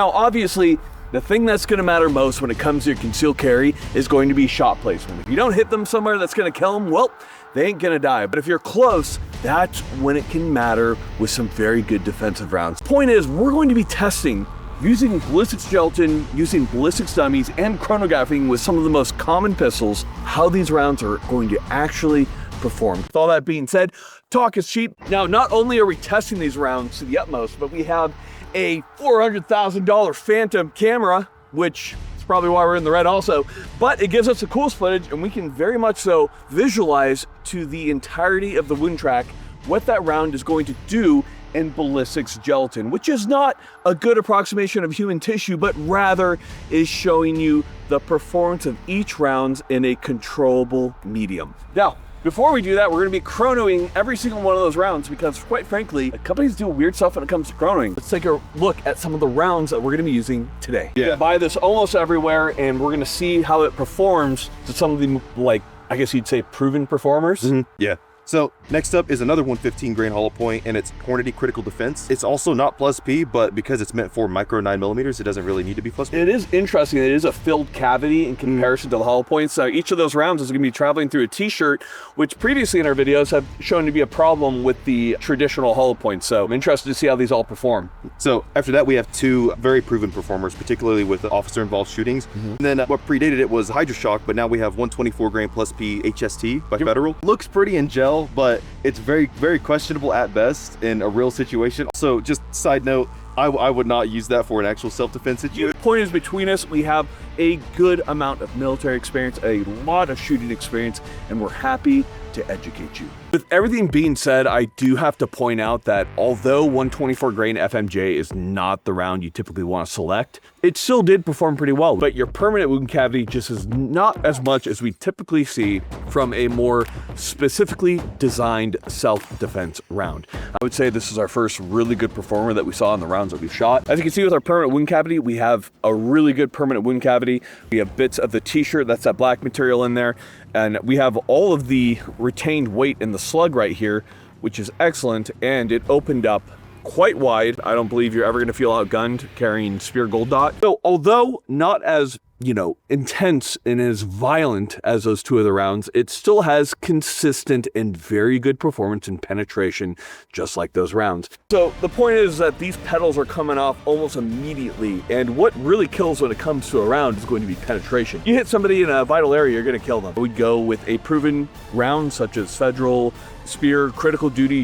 Now, obviously, the thing that's going to matter most when it comes to your concealed carry is going to be shot placement. If you don't hit them somewhere that's going to kill them, well, they ain't going to die. But if you're close, that's when it can matter with some very good defensive rounds. Point is, we're going to be testing using ballistics gelatin, using ballistics dummies, and chronographing with some of the most common pistols, how these rounds are going to actually perform. With all that being said, talk is cheap. Now, not only are we testing these rounds to the utmost, but we have a $400,000 Phantom camera, which is probably why we're in the red also, but it gives us the coolest footage, and we can very much so visualize to the entirety of the wound track what that round is going to do in ballistics gelatin, which is not a good approximation of human tissue, but rather is showing you the performance of each round in a controllable medium. Now, before we do that, we're going to be chronoing every single one of those rounds because, quite frankly, companies do weird stuff when it comes to chronoing. Let's take a look at some of the rounds that we're going to be using today. Yeah. Buy this almost everywhere, and we're going to see how it performs to some of the, like, I guess you'd say proven performers. Yeah. So next up is another 115 grain hollow point, and it's Hornady Critical Defense. It's also not plus P, but because it's meant for micro 9mm, it doesn't really need to be plus P. It is interesting. It is a filled cavity in comparison to the hollow points. So each of those rounds is going to be traveling through a t-shirt, which previously in our videos have shown to be a problem with the traditional hollow points. So I'm interested to see how these all perform. So after that, we have two very proven performers, particularly with officer-involved shootings. And then what predated it was Hydroshock, but now we have 124 grain plus P HST by Federal. Looks pretty in gel, but it's very, very questionable at best in a real situation. So just side note, I would not use that for an actual self-defense situation. The point is, between us, we have a good amount of military experience, a lot of shooting experience, and we're happy to educate you. With everything being said, I do have to point out that although 124 grain FMJ is not the round you typically want to select, it still did perform pretty well. But your permanent wound cavity just is not as much as we typically see from a more specifically designed self-defense round. I would say this is our first really good performer that we saw in the rounds that we've shot. As you can see with our permanent wound cavity, we have a really good permanent wound cavity. We have bits of the t-shirt, that's that black material in there. And we have all of the retained weight in the slug right here, which is excellent. And it opened up quite wide. I don't believe you're ever going to feel outgunned carrying Spear Gold Dot. So although not as, intense and as violent as those two other rounds, it still has consistent and very good performance and penetration, just like those rounds. So the point is that these pedals are coming off almost immediately, and what really kills when it comes to a round is going to be penetration. You hit somebody in a vital area, you're going to kill them. We'd go with a proven round such as Federal, Spear, Critical Duty,